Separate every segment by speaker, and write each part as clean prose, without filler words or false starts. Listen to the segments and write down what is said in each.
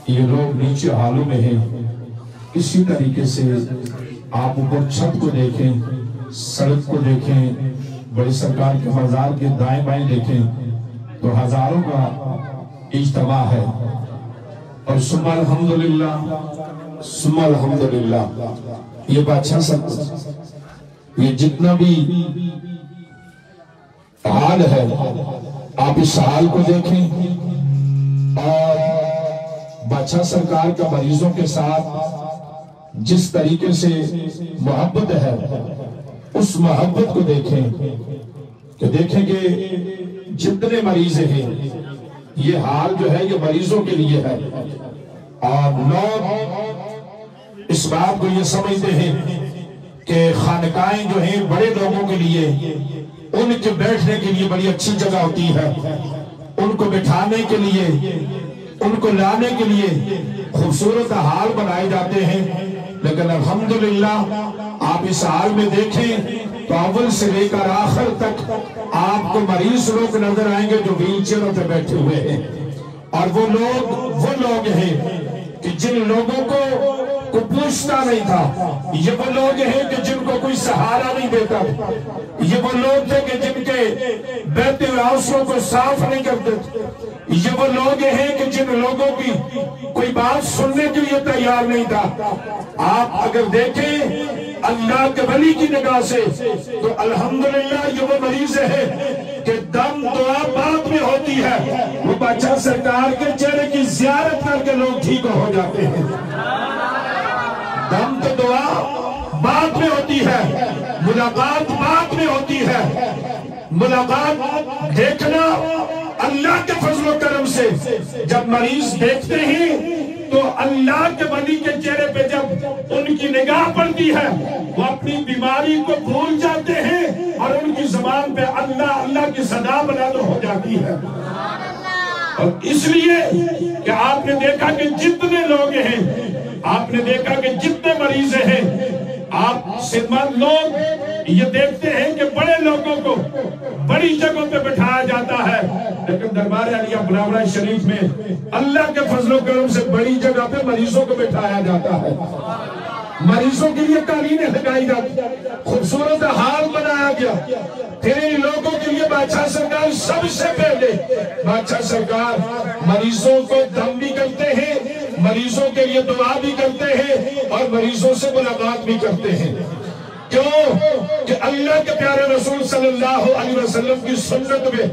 Speaker 1: یہ لوگ نیچے حالوں میں ہیں. اسی طریقے سے آپ اوپر چھت کو دیکھیں, سڑک کو دیکھیں, بڑی سرکار کے مزار کے دائیں بائیں دیکھیں تو ہزاروں کا اجتماع ہے. اور ثم الحمدللہ, ثم الحمدللہ. یہ بادشاہ سب یہ جتنا بھی حال ہے, آپ اس حال کو دیکھیں اور بادشاہ سرکار کا مریضوں کے ساتھ جس طریقے سے محبت ہے اس محبت کو دیکھیں کہ دیکھیں کہ جتنے مریض ہیں یہ حال جو ہے یہ مریضوں کے لیے ہے. اور لوگ اس بات کو یہ سمجھتے ہیں کہ خانقاہیں جو ہیں بڑے لوگوں کے لیے, ان کے بیٹھنے کے لیے بڑی اچھی جگہ ہوتی ہے, ان کو بٹھانے کے لیے, ان کو لانے کے لیے خوبصورت حال بنائے جاتے ہیں. لیکن الحمدللہ آپ اس حال میں دیکھیں تو اول سے لے کر آخر تک آپ کو مریض لوگ نظر آئیں گے جو ویل چیئروں پہ بیٹھے ہوئے ہیں. اور وہ لوگ ہیں کہ جن لوگوں کو پوچھتا نہیں تھا, یہ وہ لوگ ہیں کہ جن کو کوئی سہارا نہیں دیتا, یہ وہ لوگ تھے کہ جن کے بہتے ہوئے آنسوؤں کو صاف نہیں کرتے, یہ وہ لوگ ہیں کہ جن لوگوں کی کوئی بات سننے کے لیے تیار نہیں تھا. آپ اگر دیکھیں اللہ کے ولی کی نگاہ سے تو الحمدللہ یہ وہ مریض ہے کہ دم دعا بعد میں ہوتی ہے, وہ بادشاہ سرکار کے چہرے کی زیارت کر کے لوگ ٹھیک ہو جاتے ہیں. دم تو دعا بعد میں ہوتی ہے, ملاقات بعد میں ہوتی ہے. ملاقات دیکھنا اللہ کے فضل و کرم سے جب مریض دیکھتے ہیں تو اللہ کے ولی کے چہرے پہ جب ان کی نگاہ پڑتی ہے وہ اپنی بیماری کو بھول جاتے ہیں اور ان کی زبان پہ اللہ اللہ کی صدا بلند ہو جاتی ہے. اور اس لیے کہ آپ نے دیکھا کہ جتنے لوگ ہیں, آپ نے دیکھا کہ جتنے مریض ہیں, آپ صدمت لوگ یہ دیکھتے ہیں کہ بڑے لوگوں کو بڑی جگہوں پہ بٹھایا جاتا ہے, لیکن دربار عالیہ بلاورہ شریف میں اللہ کے فضل و کرم سے بڑی جگہ پہ مریضوں کو بٹھایا جاتا ہے. مریضوں کے لیے قالینیں لگائی جاتی, خوبصورت حال بنایا گیا. پھر ان لوگوں کے لیے بادشاہ سرکار سب سے پہلے بادشاہ سرکار مریضوں کو دم بھی کرتے ہیں, مریضوں کے لیے دعا بھی کرتے ہیں اور مریضوں سے ملاقات بھی کرتے ہیں. کیوں کہ اللہ کے پیارے رسول صلی اللہ علیہ وسلم کی سنت میں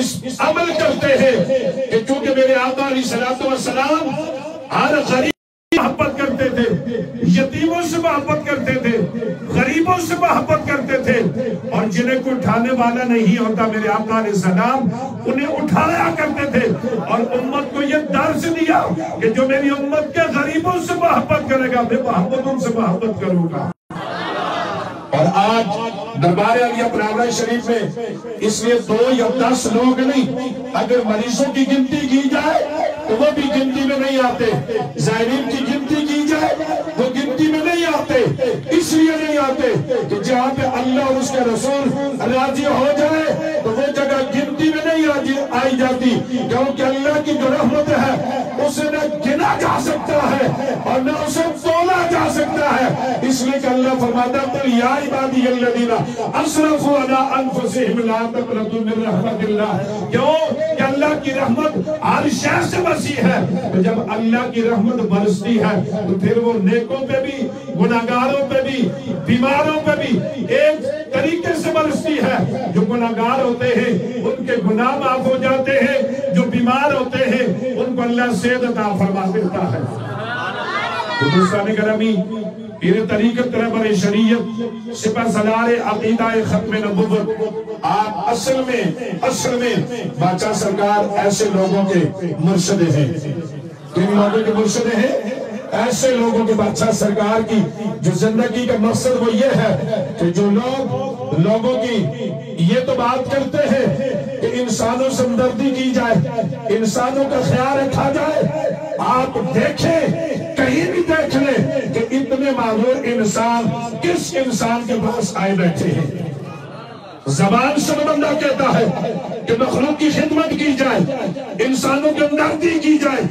Speaker 1: اس عمل کرتے ہیں کہ چونکہ میرے آقا علیہ السلام ہر غریب محبت کرتے تھے, یتیموں سے محبت کرتے تھے, غریبوں سے محبت کرتے تھے, اور جنہیں کو اٹھانے والا نہیں ہوتا میرے آقا علیہ السلام انہیں اٹھایا کرتے تھے. اور امت کو یہ درس دیا کہ جو میری امت کے غریبوں سے محبت کرے گا میں محبت ان سے محبت کروں گا. اور آج دربار عالیہ بلاورہ شریف میں اس لیے 2 یا 10 لوگ نہیں, اگر مریضوں کی گنتی کی جائے تو وہ بھی گنتی میں نہیں آتے, زائرین کی گنتی کی جائے وہ گنتی میں نہیں آتے. اس لیے نہیں آتے کہ جہاں پہ اللہ اور اس کے رسول راضی ہو جائے تو وہ جگہ گنتی میں نہیں آئی جاتی, کیونکہ اللہ کی جو رحمت ہے اسے نہ گنا جا سکتا ہے اور نہ اسے تولا جا سکتا ہے. اس لیے کہ اللہ فرماتا ہے یا عبادی الذین اسرفوا علی انفسہم لا تقنطوا من رحمت اللہ. کیوں کہ اللہ کی رحمت ہر شے سے وسیع ہے. تو جب اللہ کی رحمت برستی ہے تو پھر وہ نیکوں پہ بھی, گناہگاروں پہ بھی, بیماروں پہ بھی ایک طریقے سے برستی ہے. جو گناہگار ہوتے ہیں ان کے گناہ معاف ہو جاتے ہیں, جو بیمار ہوتے ہیں ان کو اللہ صحت عطا فرما دیتا ہے. تو دوستان گرامی, پیر طریقت رہبر شریعت سپہ سالار عقیدہ ختم نبوت, آپ اصل میں بادشاہ سرکار ایسے لوگوں کے مرشد ہیں. کن لوگوں کے مرشد ہیں؟ ایسے لوگوں کے بادشاہ سرکار کی جو زندگی کا مقصد وہ یہ ہے کہ جو لوگ لوگوں کی یہ تو بات کرتے ہیں کہ انسانوں سے ہمدردی کی جائے, انسانوں کا خیال رکھا جائے. آپ دیکھیں کہیں بھی دیکھ لیں کہ اتنے معذور انسان کس انسان کے پاس آئے بیٹھے ہیں. زبان سے بندہ کہتا ہے کہ مخلوق کی خدمت کی جائے، انسانوں کے اندردی کی جائے،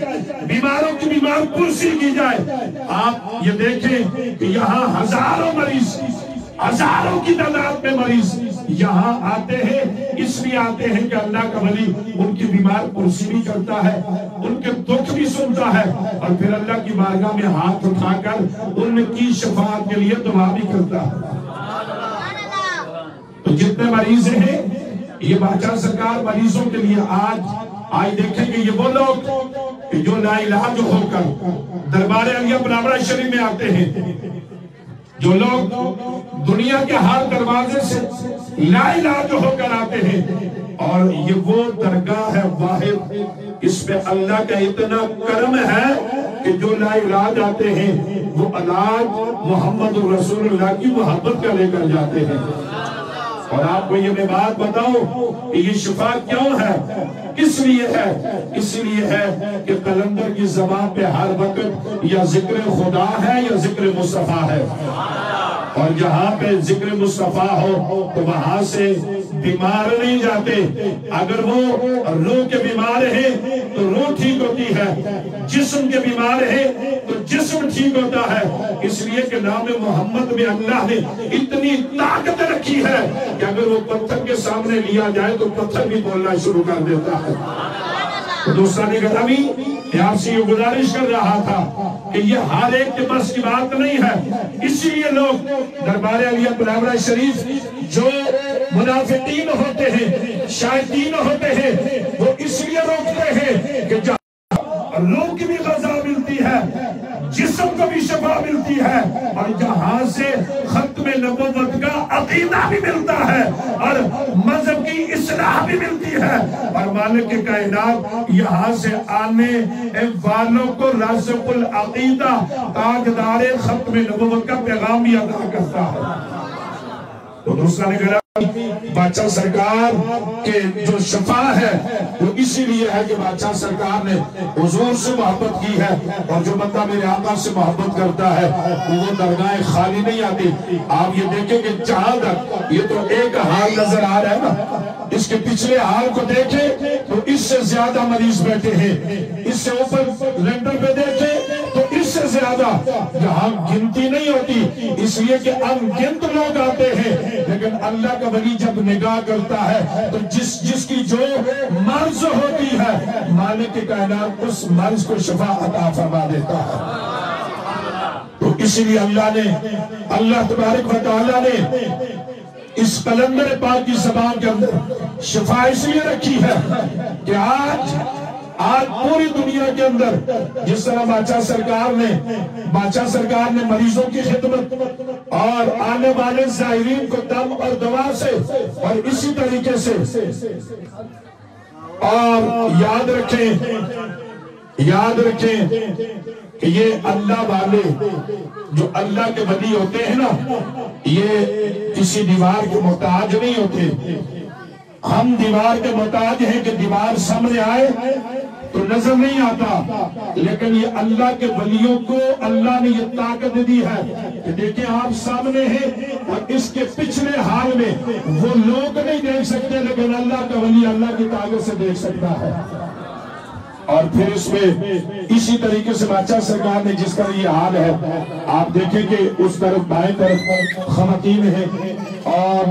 Speaker 1: بیماروں کی بیمار پرسی کی جائے۔ آپ یہ دیکھیں کہ یہاں ہزاروں مریض، ہزاروں کی تعداد میں مریض یہاں آتے ہیں، اس لیے آتے ہیں کہ اللہ کا ولی ان کی بیمار پرسی بھی کرتا ہے، ان کے دکھ بھی سنتا ہے، اور پھر اللہ کی بارگاہ میں ہاتھ اٹھا کر ان کی شفاعت کے لیے دعا بھی کرتا ہے۔ تو جتنے مریض ہیں، یہ بادشاہ سرکار مریضوں کے لیے آج دیکھیں کہ یہ وہ لوگ جو لا علاج ہو کر دربار علیہ بنابرا شریف میں آتے ہیں، جو لوگ دنیا کے ہر دروازے سے لا علاج ہو کر آتے ہیں، اور یہ وہ درگاہ ہے واحد، اس پہ اللہ کا اتنا کرم ہے کہ جو لا علاج آتے ہیں وہ علاج محمد رسول اللہ کی محبت کا لے کر جاتے ہیں۔ اور آپ کو یہ میں بات بتاؤں کہ یہ شفا کیوں ہے، کس لیے ہے؟ اس لیے ہے کہ قلندر کی زبان پہ ہر وقت یا ذکر خدا ہے یا ذکر مصطفیٰ ہے، اور جہاں پہ ذکر مصطفیٰ ہو تو وہاں سے بیمار نہیں جاتے۔ اگر وہ روح کے بیمار ہیں تو روح ٹھیک ہوتی ہے، جسم کے بیمار ہیں تو جسم ٹھیک ہوتا ہے، اس لیے کہ نام محمد میں اللہ نے اتنی طاقت رکھی ہے کہ اگر وہ پتھر کے سامنے لیا جائے تو پتھر بھی بولنا شروع کر دیتا ہے۔ دوستان گرامی، میں آپ سے یہ گزارش کر رہا تھا کہ یہ ہر ایک کے بس کی بات نہیں ہے، اسی لیے لوگ دربار علیہ بنابرا شریف جو منافقین ہوتے ہیں، شائطین ہوتے ہیں، وہ اس لیے روکتے ہیں کہ جہاں روح کی بھی غذا ملتی ہے، جسم کو بھی شفا ملتی ہے، اور جہاں سے ختم نبوت کا عقیدہ بھی ملتا ہے اور مذہب کی اصلاح بھی ملتی ہے، اور مالک کائنات یہاں سے آنے والوں کو رازق العقیدہ تاجدار ختم نبوت کا پیغام بھی عطا کرتا ہے۔ تو دوسرا نگرہ بادشاہ سرکار کے جو شفا ہے وہ اسی لیے ہے کہ بادشاہ سرکار نے حضور سے محبت کی ہے، اور جو بندہ میرے آقا سے محبت کرتا ہے وہ درگاہ خالی نہیں آتی۔ آپ یہ دیکھیں کہ جہاں تک یہ تو ایک حال نظر آ رہا ہے نا، اس کے پچھلے حال کو دیکھیں تو اس سے زیادہ مریض بیٹھے ہیں، اس سے اوپر لینڈر پہ دیکھیں تو اس سے زیادہ، جہاں گنتی نہیں ہوتی، اس لیے کہ ان گنت لوگ آتے ہیں، لیکن اللہ کا ولی جب نگاہ کرتا ہے تو جس کی جو مرض ہوتی ہے مالک کائنات اس مرض کو شفا عطا فرما دیتا ہے۔ تو اسی لیے اللہ تبارک و تعالیٰ نے اس قلندر پاک کی زبان کے اندر شفا اس لیے رکھی ہے کہ آج پوری دنیا کے اندر جس طرح بادشاہ سرکار نے مریضوں کی خدمت اور آنے والے زائرین کو دم اور دوا سے، اور اسی طریقے سے، اور یاد رکھیں کہ یہ اللہ والے جو اللہ کے ولی ہوتے ہیں نا، یہ کسی دیوار کے محتاج نہیں ہوتے۔ ہم دیوار کے محتاج ہیں کہ دیوار سامنے آئے تو نظر نہیں آتا، لیکن یہ اللہ کے ولیوں کو اللہ نے یہ طاقت دی ہے کہ دیکھیں آپ سامنے ہیں، اور اس کے پچھلے حال میں وہ لوگ نہیں دیکھ سکتے، لیکن اللہ کا ولی اللہ کی طاقت سے دیکھ سکتا ہے۔ اور پھر اس میں اسی طریقے سے بادشاہ سرکار نے جس طرح یہ حال ہے، آپ دیکھیں کہ اس طرف بائیں طرف خواتین ہیں، اور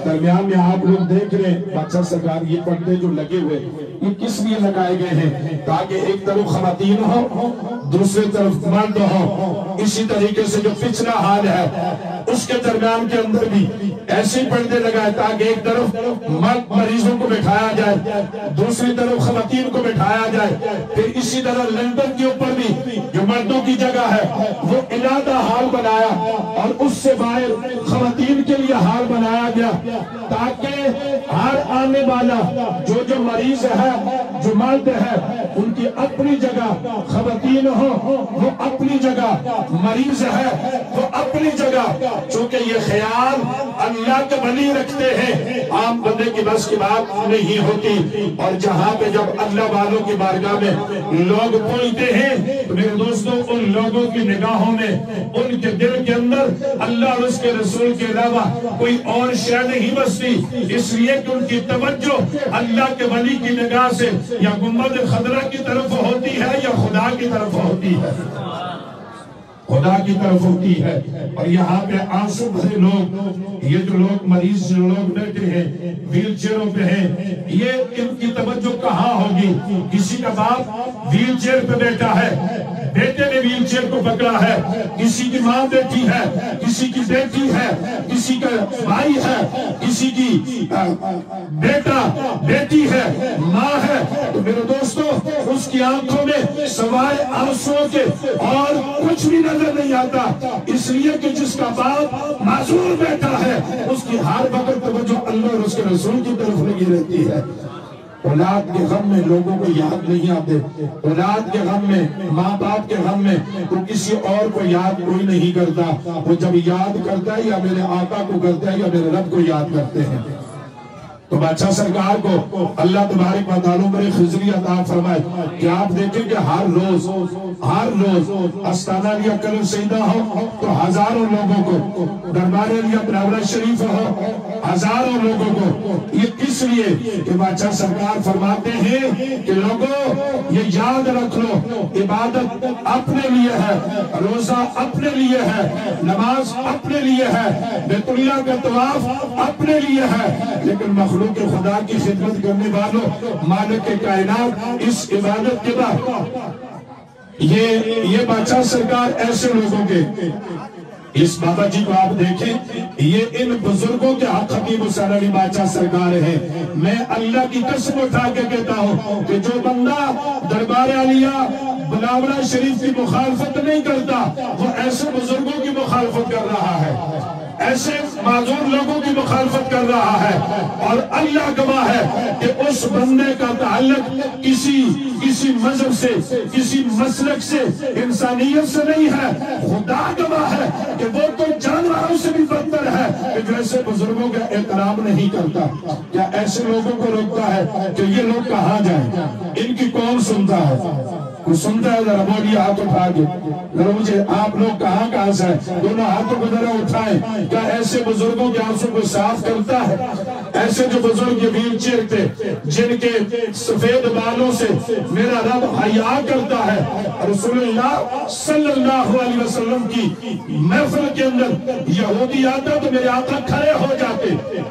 Speaker 1: درمیان میں آپ لوگ دیکھ رہے ہیں بادشاہ سرکار یہ پردے جو لگے ہوئے یہ کس لیے لگائے گئے ہیں؟ تاکہ ایک طرف خواتین ہو، دوسری طرف مرد ہو۔ اسی طریقے سے جو پچھلا حال ہے اس کے درمیان کے اندر بھی ایسے پردے لگائے تاکہ ایک طرف مرد مریضوں کو بٹھایا جائے، دوسری طرف خواتین کو بٹھایا جائے۔ پھر اسی طرح لندن کے اوپر بھی جو مردوں کی جگہ ہے وہ علیحدہ حال بنایا، اور اس سے باہر خواتین کے لیے حال بنایا گیا، تاکہ ہر آنے والا جو مریض ہے، جو مرد ہے، ان کی اپنی جگہ، خواتین ہو وہ اپنی جگہ، مریض ہے وہ اپنی جگہ، چونکہ یہ خیال اللہ کے ولی رکھتے ہیں، عام بندے کی بس کی بات نہیں ہوتی۔ اور جہاں پہ جب اللہ والوں کی بارگاہ میں لوگ پہنچتے ہیں تو میرے دوستوں ان لوگوں کی نگاہوں میں ان کے دل کے اندر اللہ اور اس کے رسول کے علاوہ کوئی اور شے نہیں بستی، اس لیے کہ ان کی توجہ اللہ کے ولی کی نگاہ سے یا گنبد خضرا کی طرف ہوتی ہے یا خدا کی طرف ہوتی ہے، خدا کی طرف ہوتی ہے۔ اور یہاں پہ آنسو بھرے لوگ، یہ جو لوگ مریض جو لوگ بیٹھے ہیں ویل چیئروں پہ ہیں، یہ ان کی توجہ کہاں ہوگی؟ کسی کا باپ ویل چیئر پہ بیٹھا ہے، بیٹے نے ویل چیئر کو پکڑا ہے، کسی کی ماں بیٹھی ہے، کسی کی بیٹی ہے، کسی کا بھائی ہے، کسی کی بیٹا بیٹی ہے، ماں ہے، تو میرے دوستو اس کی آنکھوں میں سوائے آنسوؤں کے اور کچھ بھی نظر نہیں آتا، اس لیے کہ جس کا باپ معذور بیٹھا ہے اس کی ہر وقت توجہ اللہ اور اس کے رسول کی طرف لگی رہتی ہے۔ اولاد کے غم میں لوگوں کو یاد نہیں آتے، اولاد کے غم میں، ماں باپ کے غم میں تو کسی اور کو یاد کوئی نہیں کرتا، وہ جب یاد کرتا ہے یا میرے آقا کو کرتا ہے یا میرے رب کو یاد کرتے ہیں۔ تو بادشاہ سرکار کو اللہ تبارک و تعالیٰ بڑے خضری عطا فرمائے کہ آپ دیکھیں کہ ہر روز استانہ علیہ کلم سیدہ ہو تو ہزاروں لوگوں کو، دربار علیہ بناورہ شریف ہو ہزاروں لوگوں کو، یہ کس لیے کہ بادشاہ سرکار فرماتے ہیں کہ لوگوں یہ یاد رکھ لو، عبادت اپنے لیے ہے، روزہ اپنے لیے ہے، نماز اپنے لیے ہے، بیت اللہ کا طواف اپنے لیے ہے، لیکن مخلوق خدا کی خدمت کرنے والوں، مالک کائنات، اس عبادت کے بعد یہ بادشاہ سرکار ایسے لوگوں کے، اس بابا جی کو آپ دیکھیں، یہ ان بزرگوں کے حق خطیب حسین علی بادشاہ سرکار ہیں۔ میں اللہ کی قسم اٹھا کے کہتا ہوں کہ جو بندہ دربار عالیہ بناورہ شریف کی مخالفت نہیں کرتا وہ ایسے بزرگوں کی مخالفت کر رہا ہے، ایسے معذور لوگوں کی مخالفت کر رہا ہے، اور اللہ گواہ ہے کہ اس بندے کا تعلق کسی مذہب سے، کسی مسلک سے، انسانیت سے نہیں ہے، خدا گواہ ہے کہ وہ تو جانوروں سے بھی بدتر ہے کہ جو ایسے بزرگوں کا احترام نہیں کرتا۔ کیا ایسے لوگوں کو روکتا ہے کہ یہ لوگ کہاں جائیں؟ ان کی کون سنتا ہے؟ کوئی سنتا ہے؟ ذرا بولیے ہاتھ اٹھا کے، ذرا مجھے آپ لوگ کہاں سے ہیں؟ دونوں ہاتھوں کو ذرا اٹھائیں۔ کیا ایسے بزرگوں کے آنسوں کو صاف کرتا ہے؟ ایسے جو بزرگ یہ ویل چیئر پہ جن کے سفید بالوں سے میرا رب حیا کرتا ہے، رسول اللہ صلی اللہ علیہ وسلم کی محفل کے اندر یہودی آتا تو میرے آقا کھڑے ہو جاتے،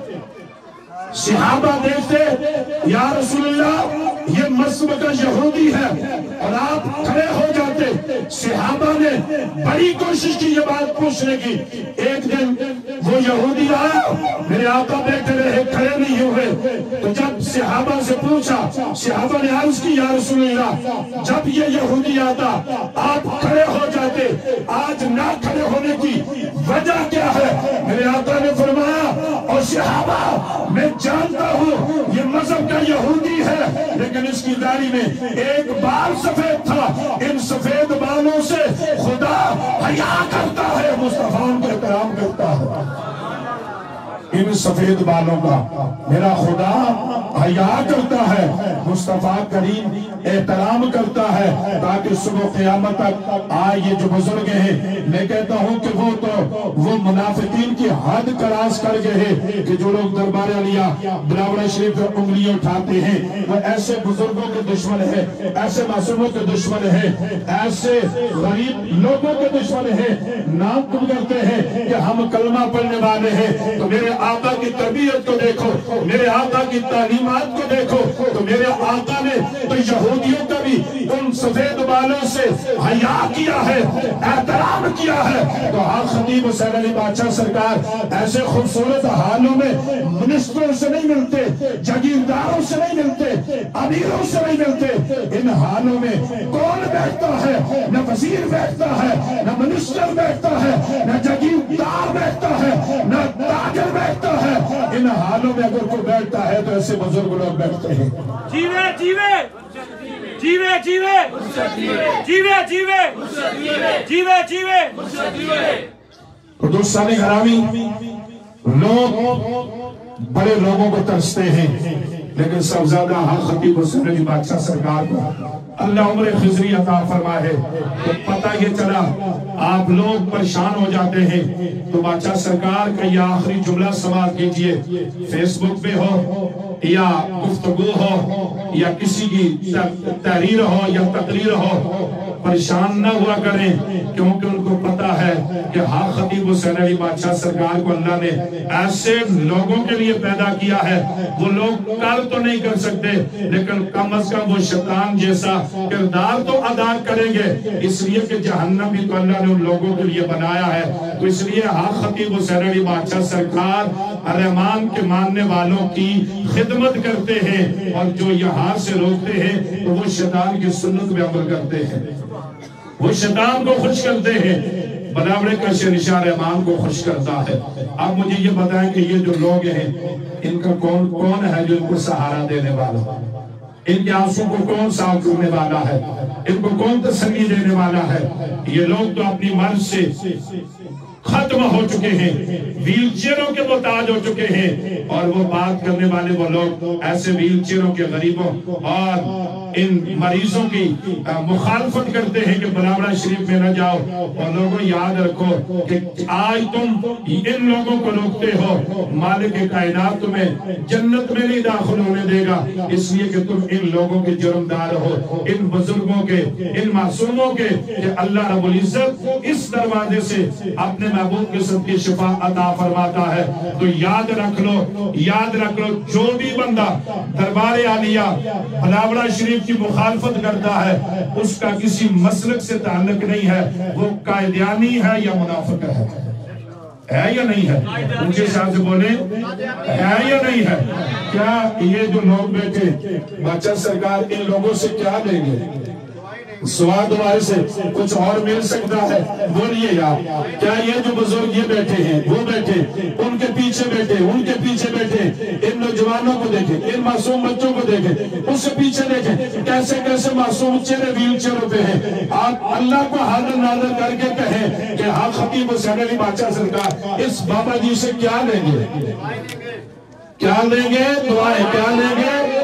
Speaker 1: صحابہ دیکھتے یا رسول اللہ یہ مسبقہ یہودی ہے، اور آپ کھڑے ہو جاتے۔ صحابہ نے بڑی کوشش کی یہ بات پوچھنے کی، ایک دن وہ یہودی آیا، میرے آقا بیٹھے رہے، کھڑے نہیں ہوئے، تو جب صحابہ سے پوچھا، صحابہ نے عرض کی یا رسول اللہ جب یہ یہودی آتا آپ کھڑے ہو جاتے، آج نہ کھڑے ہونے کی وجہ کیا ہے؟ میرے آقا نے فرمایا اور صحابہ میں جانتا ہوں یہ مذہب کا یہودی ہے، لیکن اس کی داڑھی میں ایک بال سفید تھا، ان سفید بالوں سے خدا حیا کرتا ہے، مصطفیٰ کا احترام کرتا ہے، ان سفید بالوں کا میرا خدا حیا کرتا ہے، مصطفیٰ کریم احترام کرتا ہے، تاکہ صبح قیامت تک آئے یہ جو بزرگ ہیں۔ میں کہتا ہوں کہ وہ منافقین کی حد کراس کر گئے ہیں کہ جو لوگ دربار عالیہ بناورہ شریف پر انگلیاں اٹھاتے ہیں وہ ایسے بزرگوں کے دشمن ہیں، ایسے معصوموں کے دشمن ہیں، ایسے غریب لوگوں کے دشمن ہیں، نام تم کرتے ہیں کہ ہم کلمہ پڑھنے والے ہیں۔ تو میرے آقا کی تربیت کو دیکھو، میرے آقا کی تعلیمات کو دیکھو، تو میرے آقا نے تو یہودیوں کا بھی ان سفید بالوں سے حیا کیا ہے، احترام کیا ہے۔ تو حق خطیب حسین علی بادشاہ سرکار ایسے خوبصورت حالوں میں منسٹروں سے نہیں ملتے، جاگیرداروں سے نہیں ملتے، امیروں سے نہیں ملتے، ان حالوں میں کون بیٹھتا ہے؟ نہ وزیر بیٹھتا ہے، نہ منسٹر بیٹھتا ہے، نہ جاگیردار بیٹھتا ہے، نہ تاجر بیٹھتا ہے۔ ان حالوں میں اگر کوئی بیٹھتا ہے تو ایسے بزرگ لوگ بیٹھتے ہیں۔
Speaker 2: جیوے جیوے جیوے جیوے جیوے جیوے جیوے جیوے۔
Speaker 1: تو دوستان گرامی، لوگ بڑے لوگوں کو ترستے ہیں، لیکن صاحبزادہ خطیب حسین علی بادشاہ سرکار کو اللہ عمر خضری عطا فرمائے تو پتہ یہ چلا آپ لوگ پریشان ہو جاتے ہیں تو بادشاہ سرکار کا یہ آخری جملہ سماعت کیجئے، فیس بک پہ ہو یا گفتگو ہو یا کسی کی تحریر ہو یا تقریر ہو، پریشان نہ ہوا کریں، کیونکہ ان کو پتا ہے کہ خطیب حسین علی بادشاہ سرکار کو اللہ نے ایسے لوگوں کے لیے پیدا کیا ہے، وہ لوگ کر تو نہیں کر سکتے لیکن کم از کم وہ شیطان جیسا کردار تو ادا کریں گے، اس لیے کہ جہنم بھی تو اللہ نے ان لوگوں کے لیے بنایا ہے۔ تو اس لیے خطیب حسین علی بادشاہ سرکار رحمان کے ماننے والوں کی خدمت کرتے ہیں، اور جو یہاں سے روکتے ہیں تو وہ شیطان کی سنت میں عمل کرتے ہیں، وہ شیطان کو خوش کرتے ہیں، بناوڑے کا شہنشاہ رحمان کو خوش کرتا ہے۔ آپ مجھے یہ بتائیں کہ یہ جو لوگ ہیں ان کا کون ہے جو ان کو سہارا دینے والا، ان کے آنسوں کو کون صاف کرنے والا ہے، ان کو کون تسلی دینے والا ہے؟ یہ لوگ تو اپنی مرض سے ختم ہو چکے ہیں، ویل چیئروں کے محتاج ہو چکے ہیں، اور وہ بات کرنے والے وہ لوگ ایسے ویل چیئروں کے غریبوں اور ان مریضوں کی مخالفت کرتے ہیں کہ بلاوڑہ شریف میں نہ جاؤ، اور لوگوں یاد رکھو کہ آج تم ان لوگوں کو روکتے ہو، مالک کائنات تمہیں جنت میں نہیں داخل ہونے دے گا، اس لیے کہ تم ان لوگوں کے جرمدار ہو، ان بزرگوں کے، ان معصوموں کے، کہ اللہ رب العزت اس دروازے سے اپنے محبوب کے صدقے شفا عطا فرماتا ہے۔ تو یاد رکھ لو، جو بھی بندہ دربار عالیہ بلاوڑہ شریف کی مخالفت کرتا ہے اس کا کسی مسلک سے تعلق نہیں ہے، وہ قائدیانی ہے یا منافق ہے یا نہیں ہے؟ مجھے ساتھ سے بولیں ہے یا نہیں ہے؟ کیا یہ جو لوگ بیٹھے بادشاہ سرکار ان لوگوں سے کیا لیں گے؟ سوال تمہارے سے کچھ اور مل سکتا ہے؟ بولیے یار، کیا یہ جو بزرگ یہ بیٹھے ہیں، وہ بیٹھے، ان کے پیچھے بیٹھے، ان کے پیچھے بیٹھے، ان نوجوانوں کو دیکھیں، ان معصوم بچوں کو دیکھیں، اس سے پیچھے دیکھیں کیسے کیسے معصوم چہرے ویل چیئروں پہ ہیں۔ آپ اللہ کو حاضر ناظر کر کے کہیں کہ خطیب حسین علی بادشاہ سرکار اس بابا جی سے کیا لیں گے؟ کیا لیں گے؟ دعائیں کیا لیں گے؟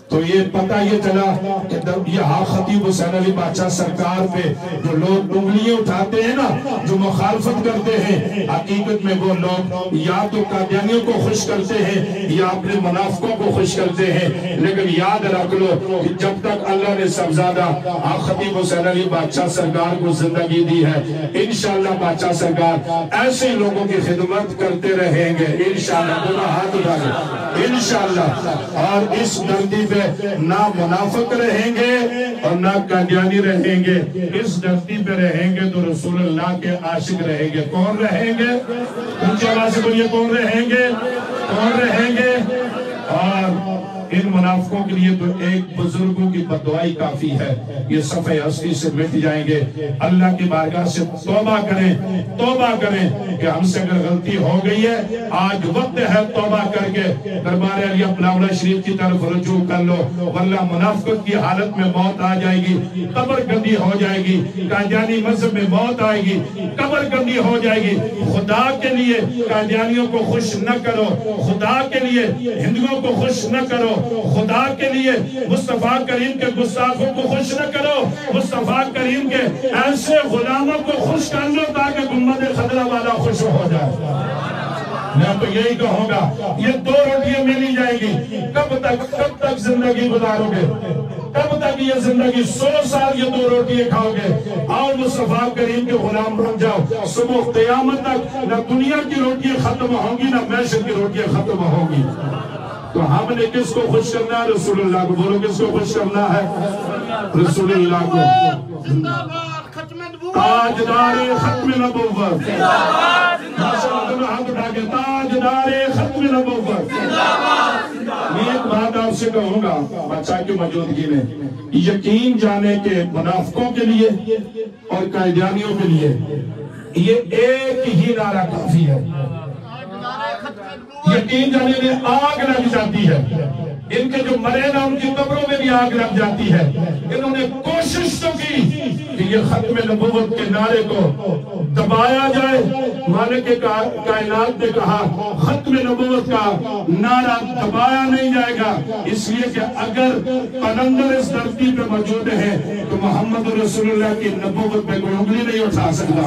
Speaker 1: تو یہ پتہ یہ چلا کہ یہ خطیب حسین علی بادشاہ سرکار پہ جو لوگ انگلیاں اٹھاتے ہیں نا، جو مخالفت کرتے ہیں، حقیقت میں وہ لوگ یا تو قادیانیوں کو خوش کرتے ہیں یا اپنے منافقوں کو خوش کرتے ہیں، لیکن یاد رکھ لو کہ جب تک اللہ نے صاحبزادہ خطیب حسین علی بادشاہ سرکار کو زندگی دی ہے، انشاءاللہ بادشاہ سرکار ایسے لوگوں کی خدمت کرتے رہیں گے انشاءاللہ۔ دونوں ہاتھ اٹھا کے انشاءاللہ، اور اس دھرتی پہ نہ منافق رہیں گے اور نہ قادیانی رہیں گے، اس دھرتی پہ رہیں گے تو رسول اللہ کے عاشق رہیں گے۔ کون رہیں گے؟ اونچی آواز سے بولیے، کون رہیں گے؟ کون رہیں گے؟ اور ان منافقوں کے لیے تو ایک بزرگوں کی بددعائی کافی ہے، یہ صفحہ ہستی سے مٹ جائیں گے۔ اللہ کی بارگاہ سے توبہ کریں کہ ہم سے اگر غلطی ہو گئی ہے، آج وقت ہے توبہ کر کے دربار عالیہ بلاوڑہ شریف کی طرف رجوع کر لو، ورنہ منافقت کی حالت میں موت آ جائے گی، قبر گندی ہو جائے گی، قادیانی مذہب میں موت آئے گی، قبر گندی ہو جائے گی۔ خدا کے لیے قادیانیوں کو خوش نہ کرو، خدا کے لیے ہندوؤں کو خوش نہ کرو، خدا کے لیے مصطفیٰ کریم کے گستاخوں کو خوش نہ کرو، مصطفیٰ کریم کے ایسے غلاموں کو خوش کر لو تاکہ گنبد خضرا والا خوش ہو جائے۔ میں تو یہی کہوں گا، یہ 2 روٹیاں ملی جائیں گی، کب تک زندگی گزارو گے؟ کب تک یہ زندگی؟ 100 سال یہ 2 روٹیاں کھاؤ گے؟ آؤ مصطفیٰ کریم کے غلام بن جاؤ، صبح قیامت تک نہ دنیا کی روٹیاں ختم ہوں گی نہ معیشت کی روٹیاں ختم ہوں گی۔ تو ہم نے کس کو خوش کرنا ہے؟ رسول اللہ کو۔ بولو کس کو خوش کرنا ہے؟ رسول اللہ کو۔ تاجدار ختم نبوت، ہاتھ اٹھا کے تاجدار ختم نبوت۔ میں ایک بات آپ سے کہوں گا بادشاہ کی موجودگی میں، یقین جانے کے منافقوں کے لیے اور قائدیانیوں کے لیے یہ ایک ہی نعرہ کافی ہے۔ یقین جانے میں آگ لگ جاتی ہے، ان کے جو مرے نا ان کی قبروں میں بھی آگ لگ جاتی ہے۔ انہوں نے کوشش تو کی کہ یہ ختم نبوت کے نعرے کو دبایا جائے. مالک کائنات نے کہا ختم نبوت کا نعرہ دبایا نہیں جائے گا، اس لیے کہ اگر قلندر اس دھرتی پہ موجود ہیں تو محمد رسول اللہ کی نبوت پہ کوئی انگلی نہیں اٹھا سکتا،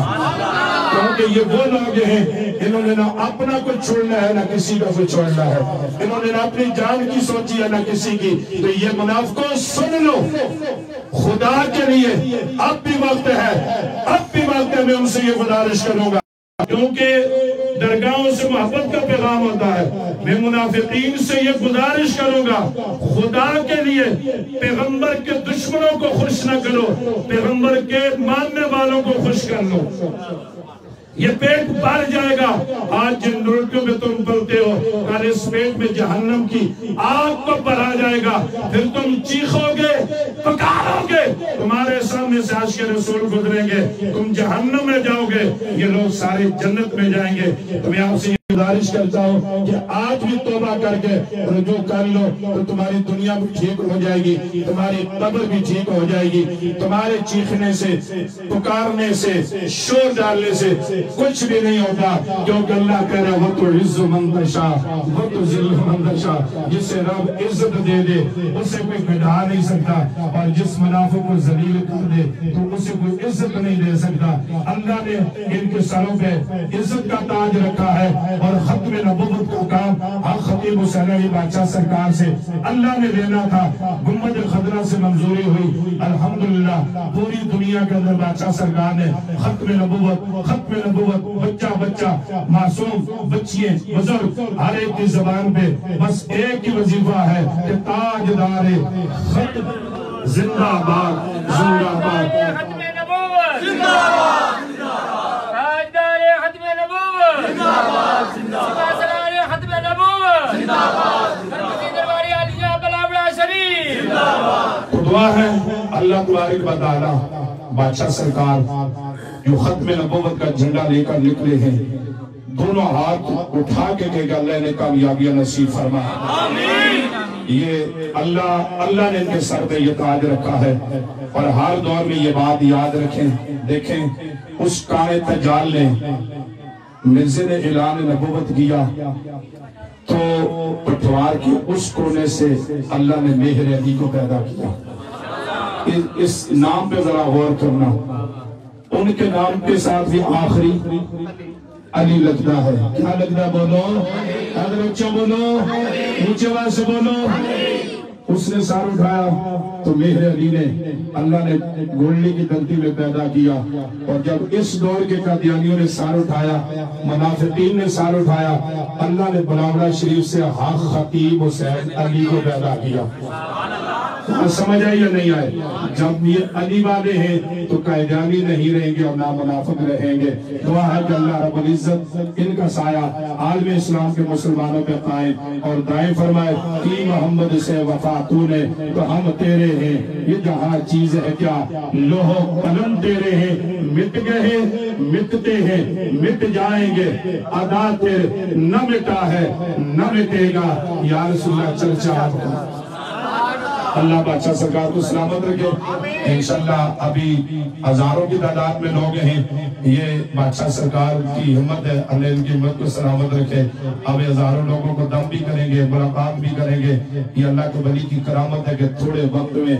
Speaker 1: کیونکہ یہ وہ لوگ ہیں انہوں نے نہ اپنا کچھ چھوڑنا ہے نہ کسی کا کچھ چھوڑنا ہے، انہوں نے نہ اپنی جان کی سوچی ہے نہ کسی کی. تو یہ منافقوں سن لو، خدا کے لیے اب بھی وقت ہے، میں ان سے یہ گزارش کروں گا، کیونکہ درگاہوں سے محبت کا پیغام ہوتا ہے. میں منافقین سے یہ گزارش کروں گا، خدا کے لیے پیغمبر کے دشمنوں کو خوش نہ کرو، پیغمبر کے ماننے والوں کو خوش کر لو. یہ پیٹ بھر جائے گا. آج جن روٹیوں میں تم پلتے ہو، کل اس پیٹ میں جہنم کی آگ کو بھرا جائے گا، پھر تم چیخو گے، پکارو گے، تمہارے سامنے سے عاشق رسول گزریں گے، تم جہنم میں جاؤ گے، یہ لوگ سارے جنت میں جائیں گے. تو میں آپ سے گزارش کرتا ہوں کہ آج بھی توبہ کر کے رجوع کر لو تو تمہاری دنیا بھی ٹھیک ہو جائے گی، تمہاری قبر بھی ٹھیک ہو جائے گی. تمہارے چیخنے سے، پکارنے سے، شور ڈالنے سے کچھ بھی نہیں ہوتا، کیونکہ اللہ کہہ رہا ہے وَتُعِزُّ مَن تَشَاءُ وَتُذِلُّ مَن تَشَاءُ. جسے رب عزت دے دے اسے کوئی بڑھا نہیں سکتا، اور جس منافق کو ذلیل کر دے تو اسے کوئی عزت نہیں دے سکتا. اللہ نے ان کے سروں پہ عزت کا تاج رکھا ہے، اور ختم نبوت کا کام خطیب حسین علی بادشاہ سرکار سے اللہ نے لینا تھا. گنبد خضرا سے منظوری ہوئی، الحمدللہ پوری دنیا کے اندر بادشاہ سرکار نے ختم نبوت بچہ معصوم بچیے بزرگ ہر ایک کی زبان پہ بس ایک ہی وظیفہ ہے کہ تاجدار ختم زندہ باد زندہ باد.
Speaker 2: ختم نبوت زندہ باد، تاجدار ختم نبوت زندہ باد، سپاسالار ختم نبوت زندہ باد، مرکزی درباری عالیہ بلابڑا شریف زندہ باد.
Speaker 1: دعا ہے اللہ تبارک و تعالی بادشاہ سرکار جو ختم نبوت کا جھنڈا لے کر نکلے ہیں، دونوں ہاتھ اٹھا کے کہ اللہ نے کامیابیاں نصیب فرما. یہ اللہ نے ان کے سر پہ یہ تاج رکھا ہے، اور ہر دور میں یہ بات یاد رکھیں. دیکھیں اس کانے تجال نے مرزے نے اعلان نبوت کیا تو پٹوار کی اس کونے سے اللہ نے مہر علی کو پیدا کیا. اس نام پہ ذرا غور کرنا، ان کے نام کے ساتھ بھی آخری علی لگتا ہے. کیا لگتا ہے؟ بولو اگر اچھا بولو، اونچے آواز سے بولو. اس نے سار اٹھایا تو مہر علی نے اللہ نے گھوڑی کی دلتی میں پیدا کیا. اور جب اس دور کے قادیانیوں نے سار اٹھایا، منافقین نے سار اٹھایا، اللہ نے بلاوڑا شریف سے حق خطیب حسین علی کو پیدا کیا. سمجھ آئی یا نہیں آئے؟ جب یہ علی والے ہیں تو قائدانی نہیں رہیں گے اور نہ منافق رہیں گے. دعا ہے کہ اللہ رب العزت ان کا سایہ عالم اسلام کے مسلمانوں پہ قائم اور دائم فرمائے. کی محمد سے وفا تو نے تو ہم تیرے ہیں، یہ جہاں چیز ہے کیا لوہ قلم تیرے ہیں. مٹ گئے مٹتے ہیں مٹ جائیں گے، ادا تیرے نہ مٹا ہے نہ مٹے گا. یا رسول اللہ چرچا آپ کا. اللہ بادشاہ سرکار کو سلامت رکھے. انشاءاللہ ابھی ہزاروں کی تعداد میں لوگ ہیں. یہ بادشاہ سرکار کی ہمت ہے، اللہ ان کی ہمت کو سلامت رکھے. اب ہزاروں لوگوں کو دم بھی کریں گے، ملاقات بھی کریں گے. یہ اللہ کے ولی کی کرامت ہے کہ تھوڑے وقت میں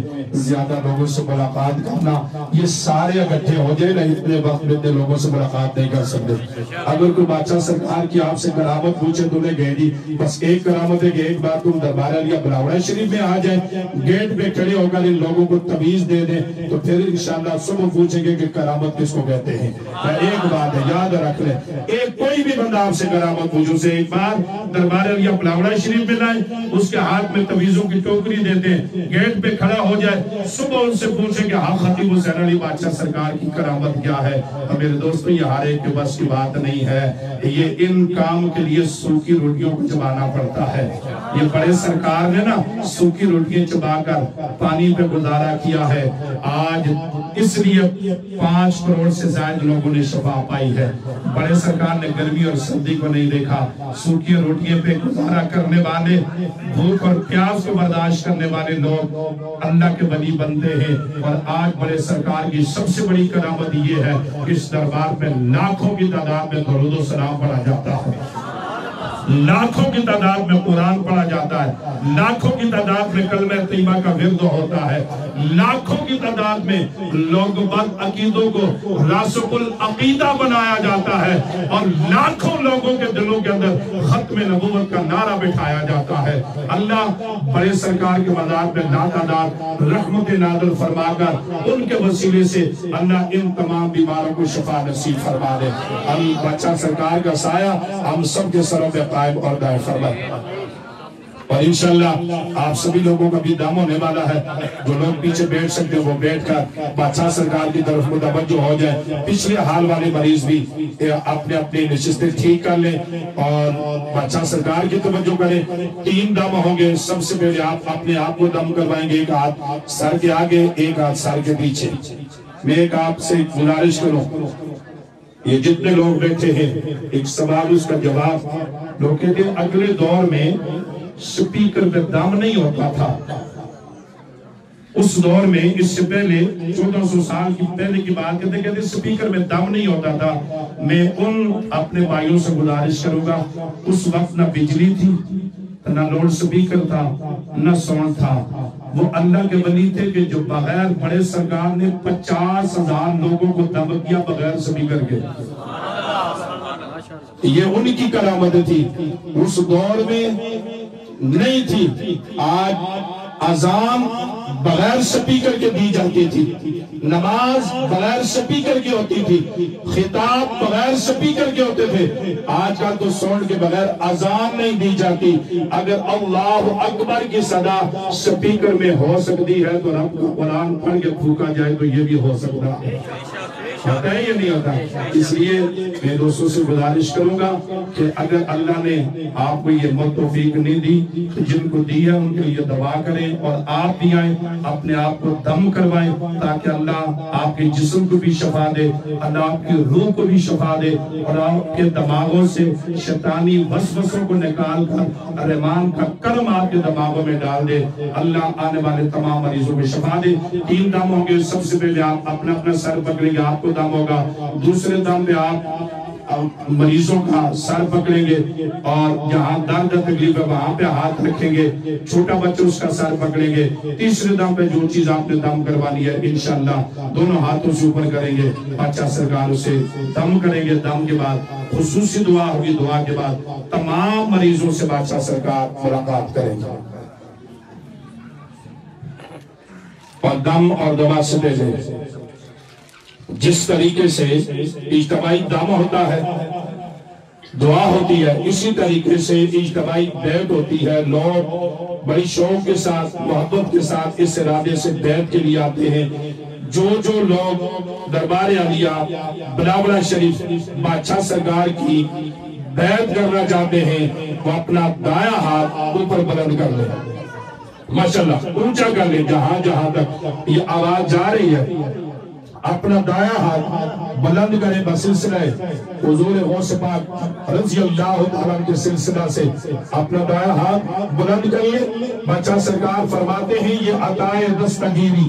Speaker 1: زیادہ لوگوں سے ملاقات کرنا. یہ سارے اکٹھے ہو جائے نا، اتنے وقت میں اتنے لوگوں سے ملاقات نہیں کر سکتے. اگر کوئی بادشاہ سرکار کی آپ سے کرامت پوچھے تو انہیں کہہ دی بس ایک کرامت ہے کہ ایک بار تم دربار علیہ بلاوڑا شریف میں آ جائیں، گیٹ پہ کھڑے ہو کر ان لوگوں کو تمیز دے دیں تو پھر انشاءاللہ صبح پوچھیں گے کہ کرامت کس کو کہتے ہیں. ایک بات ہے یاد رکھ لیں، ایک کوئی بھی بندہ آپ سے کرامت پوچھو سے ایک بار دربار علیہ بلاوڑا شریف میں لائیں، اس کے ہاتھ میں تمیزوں کی ٹوکری دیتے ہیں، گیٹ پہ کھڑا ہو جائے، صبح ان سے پوچھیں کہ ہاں خطیب حسین علی بادشاہ سرکار کی کرامت کیا ہے. میرے دوستوں یہ ہر ایک کے بس کی بات نہیں ہے. یہ ان کام کے لیے سوکھی روٹیوں کو چبانا پڑتا ہے. یہ بڑے سرکار نے نا سوکھی روٹیاں چبا کر پانی پہ گزارا کیا ہے. آج اس لیے 5 کروڑ سے زائد لوگوں نے شفا پائی ہے. بڑے سرکار نے گرمی اور سردی کو نہیں دیکھا. سوکھی روٹیاں پہ گزارا کرنے والے, بھوک اور پیاس کو برداشت کرنے والے لوگ اللہ کے ولی بنتے ہیں. اور آج بڑے سرکار کی سب سے بڑی کرامت یہ ہے کہ اس دربار پہ لاکھوں کی تعداد میں درود و سلام پڑھا جاتا ہے, لاکھوں کی تعداد میں قرآن پڑھا جاتا ہے, لاکھوں کی تعداد میں کلمہ طیبہ کا ورد ہوتا ہے, لاکھوں کی تعداد میں لوگ بد عقیدوں کو راسخ العقیدہ بنایا جاتا ہے, اور لاکھوں لوگوں کے دلوں کے اندر ختم نبوت کا نعرہ بٹھایا جاتا ہے. اللہ بڑے سرکار کے مزار پہ لاتعداد رحمت نازل فرما کر ان کے وسیلے سے اللہ ان تمام بیماروں کو شفا نصیب فرما دے. بچہ سرکار کا سایہ ہم سب کے سروں پہ قائم اور دائم فرمائے. اور انشاءاللہ آپ سبھی لوگوں کا بھی دم ہونے والا ہے. جو لوگ پیچھے بیٹھ سکتے ہیں وہ بیٹھ کر بادشاہ سرکار کی طرف متوجہ ہو جائے. پچھلے حال والے مریض بھی اپنے اپنے نشستیں ٹھیک کر لیں اور بادشاہ سرکار کی توجہ کریں. 3 دم ہوں گے. سب سے پہلے آپ اپنے آپ کو دم کروائیں گے, ایک ہاتھ سر کے آگے, ایک ہاتھ سر کے پیچھے. میں ایک آپ سے گزارش کروں, یہ جتنے لوگ بیٹھے ہیں ایک سوال اس کا جواب. لوگ کہتے ہیں اگلے دور میں سپیکر پہ دم نہیں ہوتا تھا. اس دور میں اس سے پہلے 1400 سال کی پہلے کی بات کہتے سپیکر میں دم نہیں ہوتا تھا. میں ان اپنے بھائیوں سے گزارش کروں گا, اس وقت نہ بجلی تھی, نہ لاؤڈ سپیکر تھا, نہ ساؤنڈ تھا. وہ اللہ کے ولی تھے کہ جو بغیر بڑے سرکار نے 50,000 لوگوں کو دم کیا بغیر سپیکر کے. یہ ان کی کرامت تھی, اس دور میں نہیں تھی. آج اذان بغیر سپیکر کے دی جاتی تھی, نماز بغیر سپیکر کی ہوتی تھی, خطاب بغیر سپیکر کے ہوتے تھے. آج کل تو ساؤنڈ کے بغیر اذان نہیں دی جاتی. اگر اللہ اکبر کی صدا سپیکر میں ہو سکتی ہے تو رب کا قرآن پڑھ کے پھونکا جائے تو یہ بھی ہو سکتا ہے. ہوتا ہے یا نہیں ہوتا؟ اس لیے میں دوستوں سے گزارش کروں گا کہ اگر اللہ نے آپ کو یہ توفیق نہیں دی تو جن کو دی ہے ان کے لیے دعا کریں, اور آپ بھی آئیں اپنے آپ کو دم کروائیں تاکہ اللہ آپ کے جسم کو بھی شفا دے, اللہ آپ کی روح کو بھی شفا دے, اور آپ کے دماغوں سے شیطانی وسوسوں کو نکال کر رحمان کا کرم آپ کے دماغوں میں ڈال دے. اللہ آنے والے تمام مریضوں میں شفا دے. 3 دم ہوں گے. سب سے پہلے آپ اپنا اپنا سر پکڑیں گے, آپ کو دم ہوگا. دوسرے دم پہ آپ مریضوں کا سر پکڑیں گے اور جہاں درد تکلیف ہے وہاں پہ ہاتھ رکھیں گے. چھوٹا بچہ اس کا سر پکڑیں گے. تیسرے دم پہ جو چیز آپ نے دم کروانی ہے انشاءاللہ دونوں ہاتھوں سے اوپر کریں گے, بادشاہ سرکار اسے دم کریں گے. دم کے بعد خصوصی دعا ہوگی. دعا کے بعد تمام مریضوں سے بادشاہ سرکار ملاقات کریں گے. اور دم اور دعا سے پہلے جس طریقے سے اجتماعی دم ہوتا ہے, دعا ہوتی ہے, اسی طریقے سے اجتماعی بیعت ہوتی ہے. لوگ بڑی شوق کے ساتھ محبت کے ساتھ اس ارادے سے بیعت کے لیے آتے ہیں. جو لوگ دربار عالیہ بلاولہ شریف بادشاہ سرکار کی بیعت کرنا چاہتے ہیں وہ اپنا دایاں ہاتھ اوپر بلند کر لیں, ماشاءاللہ اونچا کر لیں جہاں جہاں تک یہ آواز جا رہی ہے. اپنا دایاں ہاتھ بلند کریں بسلسلہ حضور غوث پاک رضی اللہ تعالیٰ کے سلسلہ سے. اپنا دایاں ہاتھ بلند کریے. بادشاہ سرکار فرماتے ہیں یہ عطائے دستگیری,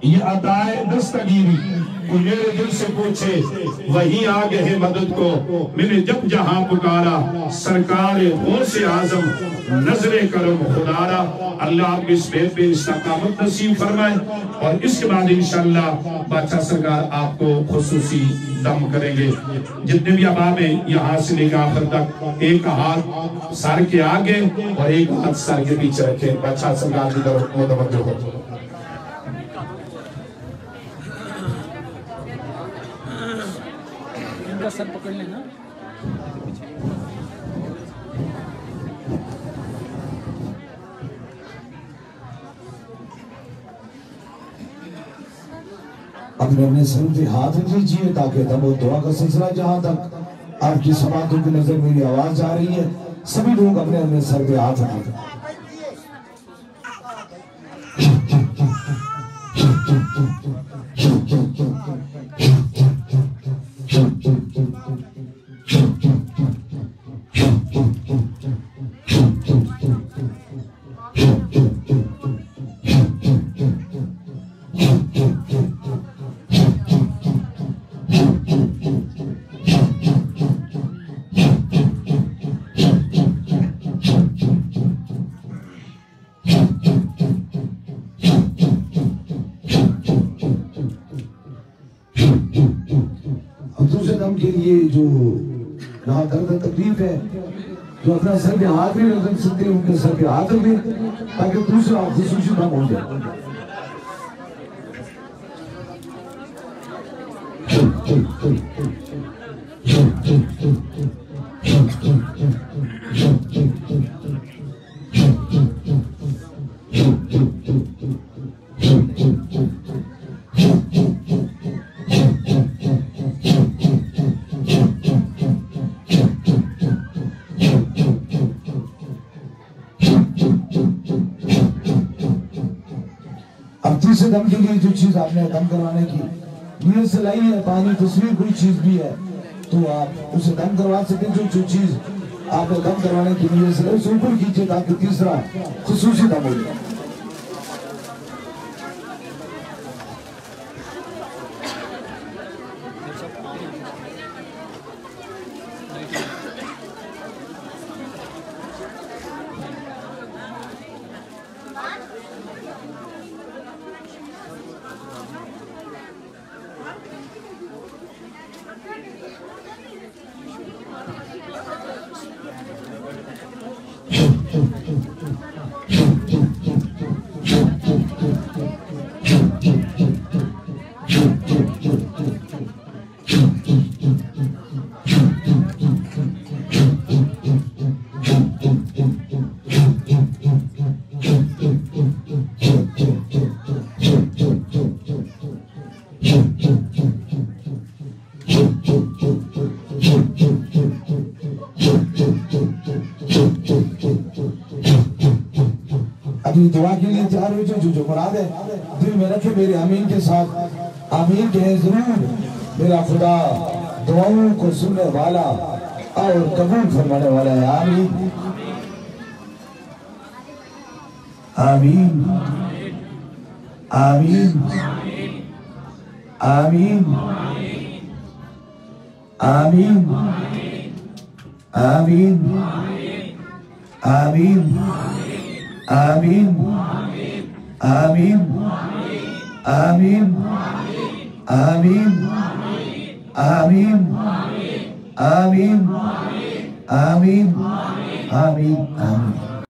Speaker 1: یہ عطائے دستگیری. میرے دل سے پوچھے وہی آگے ہے مدد کو, میں نے جب جہاں پکارا سرکار غوث اعظم نظر کرم خدارا. اللہ آپ کے اس بیت پہ استقامت نصیب فرمائے. اور اس کے بعد انشاءاللہ بادشاہ سرکار آپ کو خصوصی دم کریں گے. جتنے بھی احباب ہیں یہاں سے لے کر آخر تک ایک ہاتھ سر کے آگے اور ایک ہاتھ سر کے پیچھے رکھیں. بادشاہ سرکار کی طرف متوجہ ہو.
Speaker 2: سر پکڑ لینا.
Speaker 3: اپنے سر پہ ہاتھ لیجیے تاکہ دم و دعا کا سلسلہ جہاں تک آپ کی سماعتوں کی نظر میری آواز آ رہی ہے سبھی لوگ اپنے اپنے سر پہ ہاتھ رکھیں. کے لیے جو یہاں درد تکلیف ہے جو اپنا سر پہ ہاتھ نہیں رکھ سکتے ان کے سر پہ ہاتھ رکھ دیں تاکہ دوسرا خصوصی کام ہو جائے. اب تیسرے دم کے لیے جو چیز آپ نے دم کروانے کی نیت سے لائی ہے, پانی تصویر کوئی چیز بھی ہے تو آپ اسے دم کروا سکتے ہیں. جو چیز آپ نے دم کروانے کی نیت سے لائی اسے اوپر کیجئے تاکہ تیسرا خصوصی دم ہو جائے. ابھی دعا کے لیے تیار ہو جو مراد ہے دل میں رکھے میرے آمین کے ساتھ آمین کہیں ضرور. میرا خدا دعاؤں کو سننے والا اور قبول فرمانے والا ہے. آمین آمین آمین آمین آمین آمین آمین آمین آمین آمین آمین آمین آمین آمین آمین آمین.